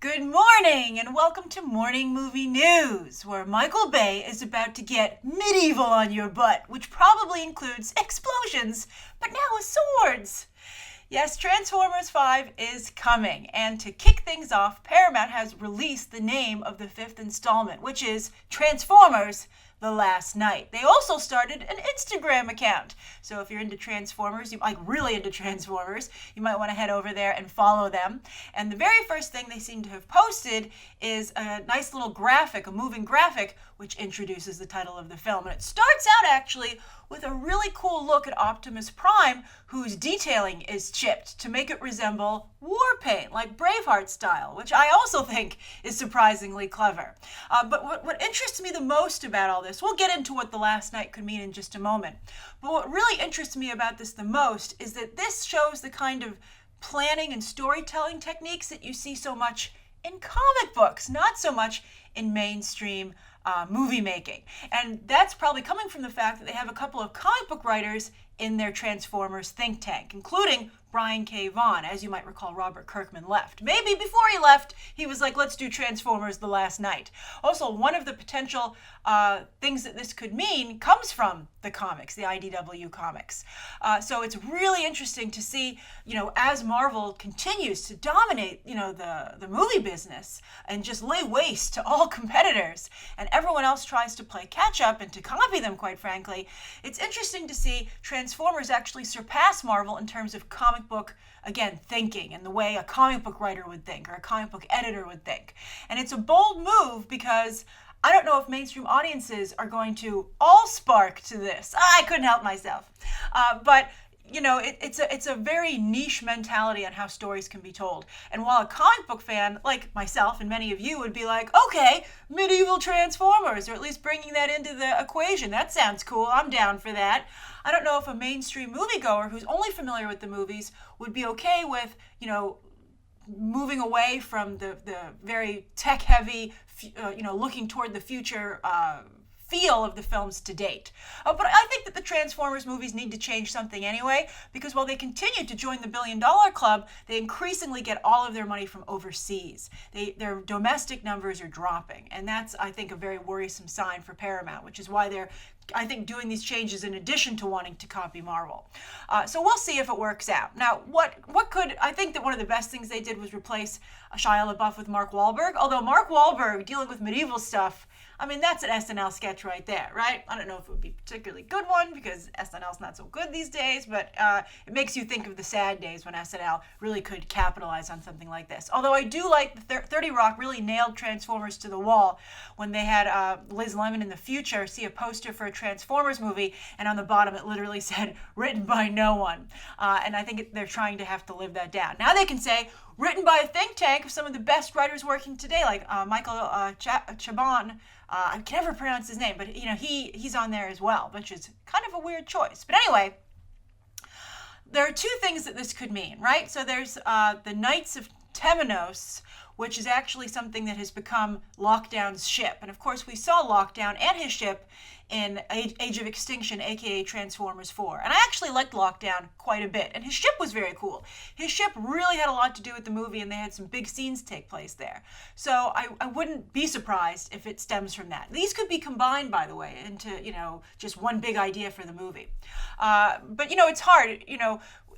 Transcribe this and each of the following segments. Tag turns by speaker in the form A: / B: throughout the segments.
A: Good morning and welcome to Morning Movie News, where Michael Bay is about to get medieval on your butt, which probably includes explosions, but now with swords. Yes, Transformers 5 is coming, and to kick things off, Paramount has released the name of the fifth installment, which is Transformers the Last Night. They also started an Instagram account. So if you're into Transformers, you like really into Transformers, you might want to head over there and follow them. And the very first thing they seem to have posted is a nice little graphic, a moving graphic, which introduces the title of the film. And it starts out actually with a really cool look at Optimus Prime, whose detailing is chipped to make it resemble war paint, like Braveheart style, which I also think is surprisingly clever. But what interests me the most about all this, we'll get into what the last night could mean in just a moment, but what really interests me about this the most is that this shows the kind of planning and storytelling techniques that you see so much in comic books, not so much in mainstream movie making. And that's probably coming from the fact that they have a couple of comic book writers in their Transformers think tank, including Brian K. Vaughan. As you might recall, Robert Kirkman left. Maybe before he left, he was like, let's do Transformers the Last Night. Also, one of the potential things that this could mean comes from the comics, the IDW comics. So it's really interesting to see, as Marvel continues to dominate, the movie business and just lay waste to all competitors, and everyone else tries to play catch up and to copy them, quite frankly. It's interesting to see Transformers actually surpass Marvel in terms of comic book, again, thinking and the way a comic book writer would think or a comic book editor would think. And it's a bold move because I don't know if mainstream audiences are going to all spark to this. I couldn't help myself. But it's a very niche mentality on how stories can be told. And while a comic book fan, like myself and many of you, would be like, okay, medieval Transformers, or at least bringing that into the equation. That sounds cool. I'm down for that. I don't know if a mainstream moviegoer who's only familiar with the movies would be okay with, moving away from the very tech-heavy, looking toward the future feel of the films to date. But I think that the Transformers movies need to change something anyway, because while they continue to join the $1 billion club, they increasingly get all of their money from overseas. Their domestic numbers are dropping, and that's, I think, a very worrisome sign for Paramount, which is why they're, I think, doing these changes in addition to wanting to copy Marvel. So we'll see if it works out. Now, I think that one of the best things they did was replace Shia LaBeouf with Mark Wahlberg, although Mark Wahlberg dealing with medieval stuff, that's an SNL sketch right there, right? I don't know if it would be a particularly good one because SNL's not so good these days, but it makes you think of the sad days when SNL really could capitalize on something like this. Although I do like the 30 Rock really nailed Transformers to the wall when they had Liz Lemon in the future see a poster for a Transformers movie, and on the bottom it literally said, written by no one. And I think they're trying to have to live that down. Now they can say, written by a think tank of some of the best writers working today, like Michael Chabon. I can never pronounce his name, but he's on there as well, which is kind of a weird choice. But anyway, there are two things that this could mean, right? So there's the Knights of Temenos, which is actually something that has become Lockdown's ship. And of course, we saw Lockdown and his ship in Age of Extinction, aka Transformers 4. And I actually liked Lockdown quite a bit. And his ship was very cool. His ship really had a lot to do with the movie, and they had some big scenes take place there. So I wouldn't be surprised if it stems from that. These could be combined, by the way, into, just one big idea for the movie. But, it's hard,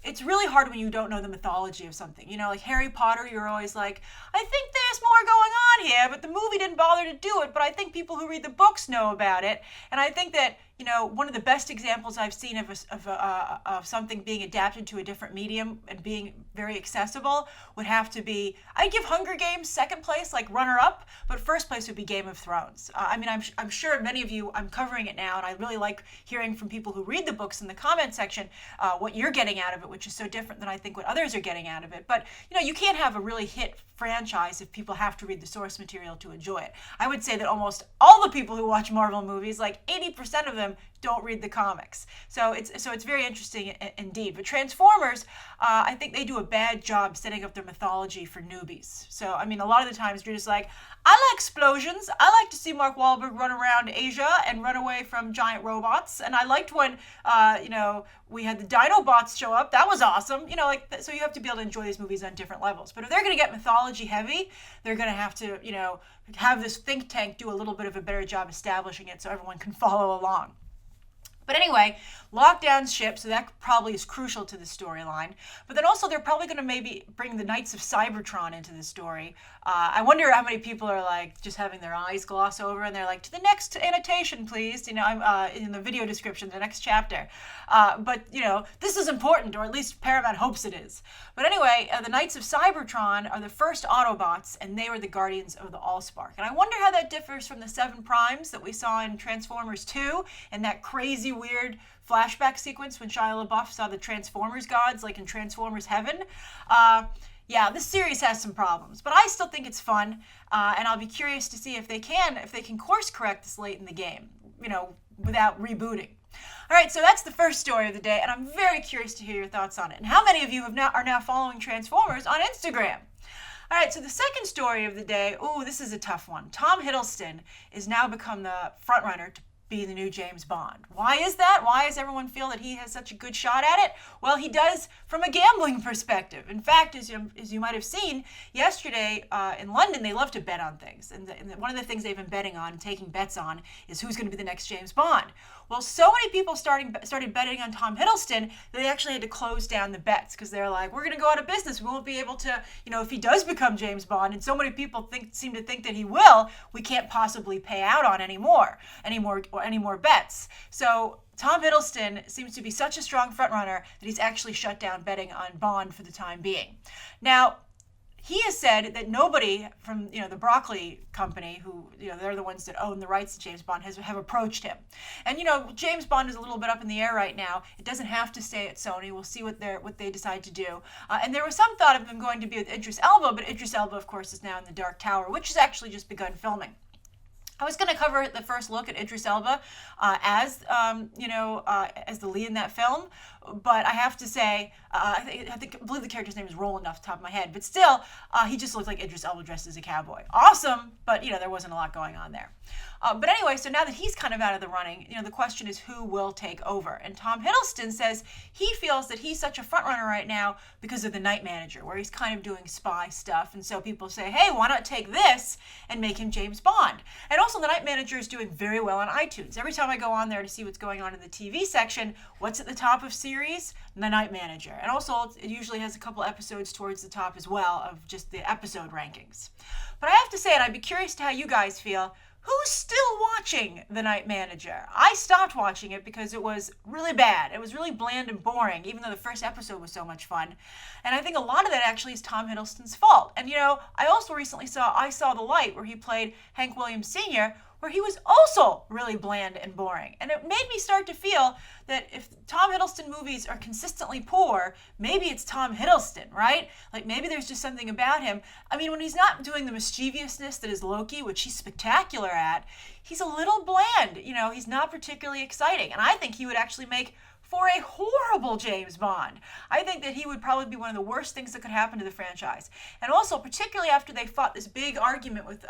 A: it's really hard when you don't know the mythology of something. Like Harry Potter, you're always like, I think there's more going on here, but the movie didn't bother to do it, but I think people who read the books know about it. And I think that, one of the best examples I've seen of something being adapted to a different medium and being very accessible would have to be, I'd give Hunger Games second place, like runner-up, but first place would be Game of Thrones. I'm sure many of you, I'm covering it now, and I really like hearing from people who read the books in the comment section what you're getting out of it, which is so different than I think what others are getting out of it. But, you can't have a really hit franchise if people have to read the source material to enjoy it. I would say that almost all the people who watch Marvel movies, like 80% of them, don't read the comics. So it's very interesting indeed. But Transformers, I think they do a bad job setting up their mythology for newbies. So, a lot of the times you're just like, I like explosions. I like to see Mark Wahlberg run around Asia and run away from giant robots. And I liked when, we had the Dinobots show up. That was awesome. So you have to be able to enjoy these movies on different levels. But if they're going to get mythology heavy, they're going to have to, have this think tank do a little bit of a better job establishing it so everyone can follow along. But anyway, lockdown's ship, so that probably is crucial to the storyline. But then also they're probably going to maybe bring the Knights of Cybertron into the story. I wonder how many people are like just having their eyes gloss over and they're like, to the next annotation, please. I'm in the video description, the next chapter. But this is important, or at least Paramount hopes it is. But anyway, the Knights of Cybertron are the first Autobots, and they were the guardians of the Allspark. And I wonder how that differs from the Seven Primes that we saw in Transformers 2 and that crazy weird flashback sequence when Shia LaBeouf saw the Transformers gods, like in Transformers Heaven. This series has some problems, but I still think it's fun, and I'll be curious to see if they can course correct this late in the game, without rebooting. All right, so that's the first story of the day, and I'm very curious to hear your thoughts on it. And how many of you are now following Transformers on Instagram? All right, so the second story of the day, this is a tough one. Tom Hiddleston is now become the frontrunner to be the new James Bond. Why is that? Why does everyone feel that he has such a good shot at it? Well, he does from a gambling perspective. In fact, as you might have seen, yesterday in London, they love to bet on things. And one of the things they've been betting on and taking bets on is who's going to be the next James Bond. Well, so many people started betting on Tom Hiddleston that they actually had to close down the bets because they're like, we're going to go out of business. We won't be able to, if he does become James Bond, and so many people seem to think that he will, we can't possibly pay out on any more bets. So Tom Hiddleston seems to be such a strong frontrunner that he's actually shut down betting on Bond for the time being. Now, he has said that nobody from the Broccoli company, who they're the ones that own the rights to James Bond, have approached him. And James Bond is a little bit up in the air right now. It doesn't have to stay at Sony. We'll see what they decide to do. And there was some thought of them going to be with Idris Elba, but Idris Elba, of course, is now in The Dark Tower, which has actually just begun filming. I was going to cover the first look at Idris Elba as the lead in that film, but I have to say, I believe the character's name is Roland off the top of my head, but still, he just looked like Idris Elba dressed as a cowboy. Awesome, but there wasn't a lot going on there. But anyway, so now that he's kind of out of the running, the question is who will take over. And Tom Hiddleston says he feels that he's such a front runner right now because of The Night Manager, where he's kind of doing spy stuff. And so people say, hey, why not take this and make him James Bond? And also, The Night Manager is doing very well on iTunes. Every time I go on there to see what's going on in the TV section, what's at the top of series? The Night Manager. And also, it usually has a couple episodes towards the top as well of just the episode rankings. But I have to say, and I'd be curious to how you guys feel, who's still watching The Night Manager? I stopped watching it because it was really bad. It was really bland and boring, even though the first episode was so much fun. And I think a lot of that actually is Tom Hiddleston's fault. And I also recently saw The Light, where he played Hank Williams Sr., where he was also really bland and boring. And it made me start to feel that if Tom Hiddleston movies are consistently poor, maybe it's Tom Hiddleston, right? Like maybe there's just something about him. I mean, when he's not doing the mischievousness that is Loki, which he's spectacular at, he's a little bland. He's not particularly exciting. And I think he would actually make for a horrible James Bond. I think that he would probably be one of the worst things that could happen to the franchise. And also, particularly after they fought this big argument with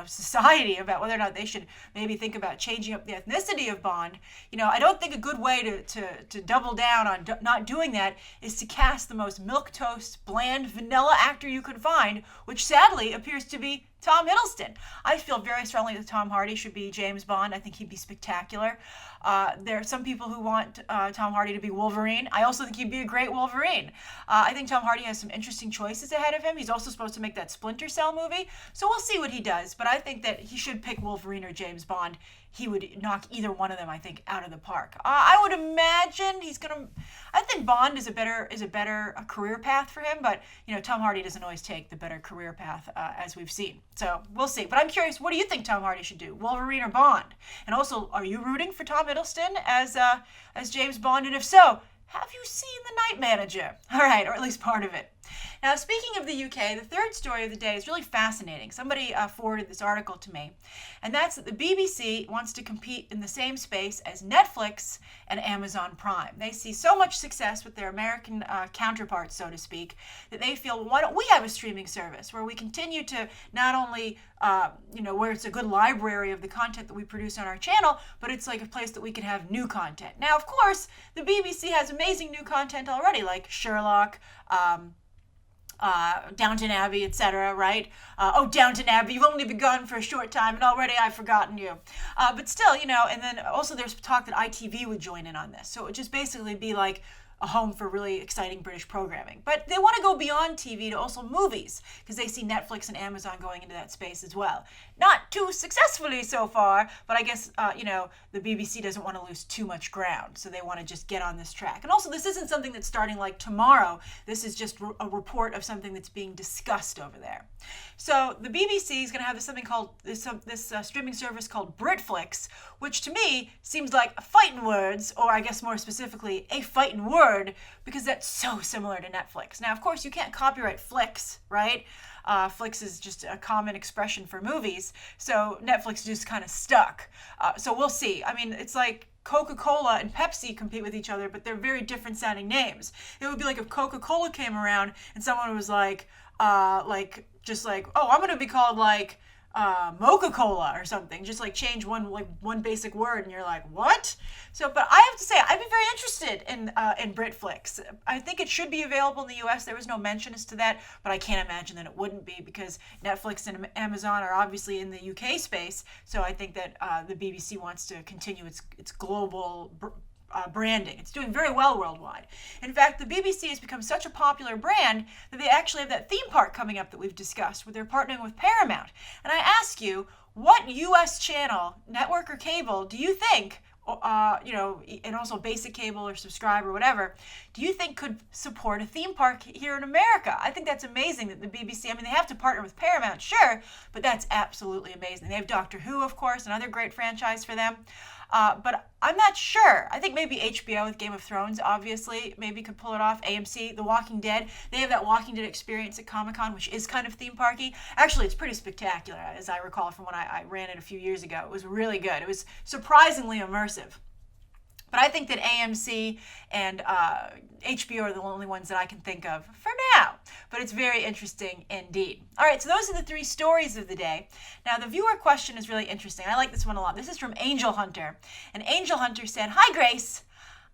A: society about whether or not they should maybe think about changing up the ethnicity of Bond, I don't think a good way to double down on not doing that is to cast the most milquetoast, bland, vanilla actor you could find, which sadly appears to be Tom Hiddleston. I feel very strongly that Tom Hardy should be James Bond. I think he'd be spectacular. There are some people who want Tom Hardy to be Wolverine. I also think he'd be a great Wolverine. I think Tom Hardy has some interesting choices ahead of him. He's also supposed to make that Splinter Cell movie, so we'll see what he does. But I think that he should pick Wolverine or James Bond. He would knock either one of them, I think, out of the park. I would imagine I think Bond is a better career path for him, but Tom Hardy doesn't always take the better career path as we've seen. So we'll see. But I'm curious, what do you think Tom Hardy should do, Wolverine or Bond? And also, are you rooting for Tom Hiddleston as James Bond? And if so, have you seen The Night Manager? All right, or at least part of it. Now, speaking of the UK, the third story of the day is really fascinating. Somebody forwarded this article to me, and that's that the BBC wants to compete in the same space as Netflix and Amazon Prime. They see so much success with their American counterparts, so to speak, that they feel, well, why don't we have a streaming service where we continue to not only, where it's a good library of the content that we produce on our channel, but it's like a place that we can have new content. Now, of course, the BBC has amazing new content already, like Sherlock, Downton Abbey, etc., right? Downton Abbey, you've only been gone for a short time and already I've forgotten you. But still, and then also there's talk that ITV would join in on this. So it would just basically be like a home for really exciting British programming. But they want to go beyond TV to also movies, because they see Netflix and Amazon going into that space as well. Not too successfully so far, but I guess, the BBC doesn't want to lose too much ground, so they want to just get on this track. And also, this isn't something that's starting like tomorrow. This is just a report of something that's being discussed over there. So the BBC is going to have something called this streaming service called Britflix, which to me seems like fighting words, or I guess more specifically, a fighting word, because that's so similar to Netflix. Now, of course, you can't copyright flicks, right? Flicks is just a common expression for movies, so Netflix just kind of stuck. So we'll see. I mean, it's like Coca-Cola and Pepsi compete with each other, but they're very different sounding names. It would be like if Coca-Cola came around and someone was like, I'm going to be called like Mocha-Cola or something. Just like change one basic word, and you're like, what? So, but I have to say, I've been very interested in Britflix. I think it should be available in the US. There was no mention as to that, but I can't imagine that it wouldn't be, because Netflix and Amazon are obviously in the UK space. So I think that the BBC wants to continue its global branding. It's doing very well worldwide. In fact, the BBC has become such a popular brand that they actually have that theme park coming up that we've discussed, where they're partnering with Paramount. And I ask you, what US channel, network or cable, do you think, and also basic cable or subscribe or whatever, do you think could support a theme park here in America? I think that's amazing that the BBC, they have to partner with Paramount, sure, but that's absolutely amazing. They have Doctor Who, of course, another great franchise for them. But I'm not sure. I think maybe HBO with Game of Thrones, obviously, maybe could pull it off. AMC, The Walking Dead. They have that Walking Dead experience at Comic-Con, which is kind of theme parky. Actually, it's pretty spectacular, as I recall from when I ran it a few years ago. It was really good. It was surprisingly immersive. But I think that AMC and HBO are the only ones that I can think of for now. But it's very interesting indeed. All right, so those are the three stories of the day. Now, the viewer question is really interesting. I like this one a lot. This is from Angel Hunter. And Angel Hunter said, "Hi, Grace.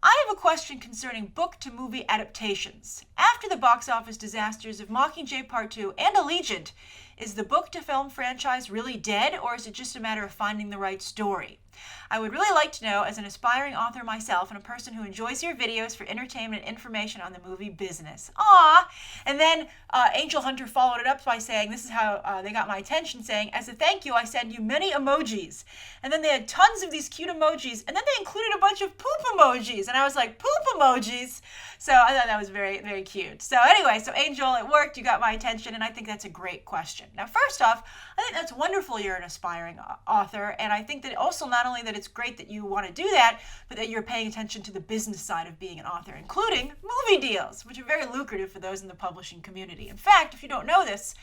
A: I have a question concerning book-to-movie adaptations. After the box office disasters of Mockingjay Part 2 and Allegiant, is the book-to-film franchise really dead, or is it just a matter of finding the right story? I would really like to know, as an aspiring author myself and a person who enjoys your videos for entertainment and information on the movie business." Aww! And then Angel Hunter followed it up by saying, this is how they got my attention, saying, "As a thank you, I send you many emojis." And then they had tons of these cute emojis, and then they included a bunch of poop emojis. And I was like, poop emojis? So I thought that was very, very cute. So anyway, so Angel, it worked. You got my attention, and I think that's a great question. Now, first off, I think that's wonderful you're an aspiring author, and I think that also not only that it's great that you want to do that, but that you're paying attention to the business side of being an author, including movie deals, which are very lucrative for those in the publishing community. In fact, if you don't know this,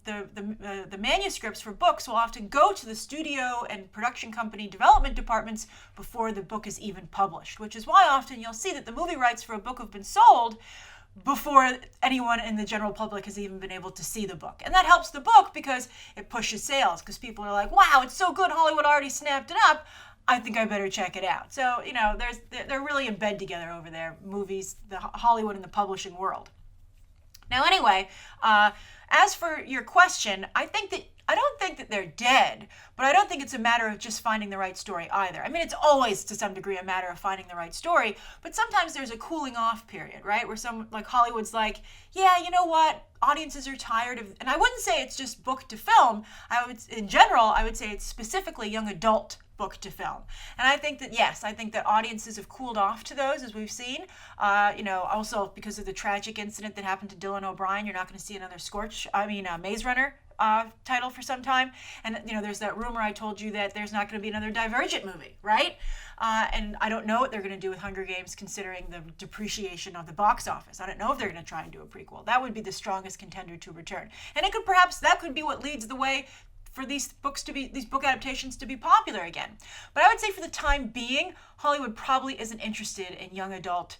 A: the manuscripts for books will often go to the studio and production company development departments before the book is even published, which is why often you'll see that the movie rights for a book have been sold before anyone in the general public has even been able to see the book. And that helps the book because it pushes sales, because people are like, wow, it's so good, Hollywood already snapped it up, I think I better check it out. So, they're really in bed together over there, movies, the Hollywood and the publishing world. Now, anyway, as for your question, I don't think that they're dead, but I don't think it's a matter of just finding the right story either. I mean, it's always to some degree a matter of finding the right story, but sometimes there's a cooling off period, right? Where Hollywood's like, yeah, you know what? Audiences are tired of, and I wouldn't say it's just book to film. In general, I would say it's specifically young adult book to film. And I think that audiences have cooled off to those, as we've seen. Also because of the tragic incident that happened to Dylan O'Brien, you're not going to see another Maze Runner title for some time. And, there's that rumor I told you that there's not going to be another Divergent movie, right? And I don't know what they're going to do with Hunger Games considering the depreciation of the box office. I don't know if they're going to try and do a prequel. That would be the strongest contender to return. And that could be what leads the way for these book adaptations to be popular again. But I would say for the time being, Hollywood probably isn't interested in young adult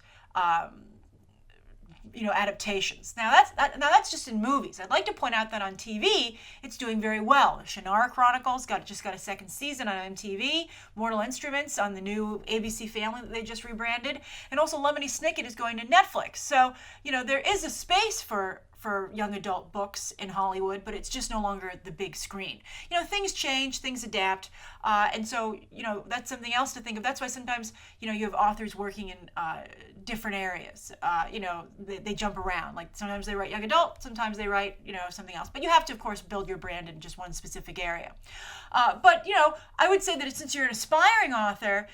A: adaptations. Now that's just in movies. I'd like to point out that on TV, it's doing very well. Shannara Chronicles just got a second season on MTV. Mortal Instruments on the new ABC Family that they just rebranded, and also Lemony Snicket is going to Netflix. So there is a space for young adult books in Hollywood, but it's just no longer the big screen. Things change, things adapt, and so that's something else to think of. That's why sometimes you have authors working in different areas. They jump around. Like sometimes they write young adult, sometimes they write something else. But you have to, of course, build your brand in just one specific area. But I would say that since you're an aspiring author,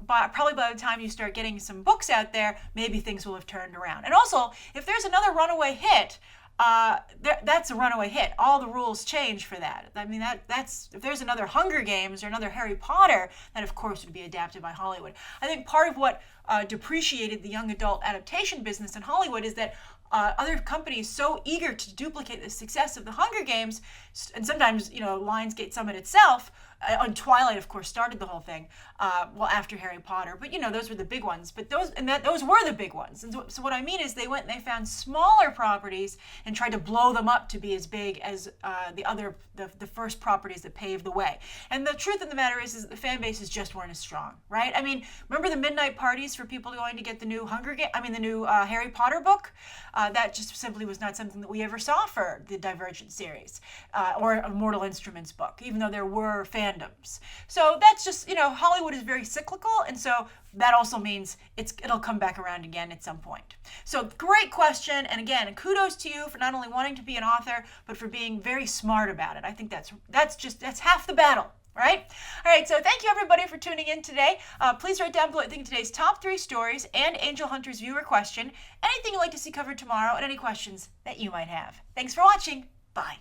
A: probably by the time you start getting some books out there, maybe things will have turned around. And also, if there's another runaway hit, that's a runaway hit. All the rules change for that. I mean, that's if there's another Hunger Games or another Harry Potter, that of course would be adapted by Hollywood. I think part of what depreciated the young adult adaptation business in Hollywood is that other companies so eager to duplicate the success of the Hunger Games, and sometimes Lionsgate Summit itself, on Twilight, of course, started the whole thing. After Harry Potter, but those were the big ones. But those were the big ones. And so what I mean is they went and they found smaller properties and tried to blow them up to be as big as the first properties that paved the way. And the truth of the matter is that the fan bases just weren't as strong, right? I mean, remember the midnight parties for people going to get the new the new Harry Potter book? That just simply was not something that we ever saw for the Divergent series or a Mortal Instruments book, even though there were fandoms. So that's just Hollywood is very cyclical, and so that also means it'll come back around again at some point. So great question, and again, kudos to you for not only wanting to be an author, but for being very smart about it. I think that's half the battle, right? All right, so thank you everybody for tuning in today. Please write down below I think today's top 3 stories and Angel Hunter's viewer question, anything you'd like to see covered tomorrow, and any questions that you might have. Thanks for watching. Bye.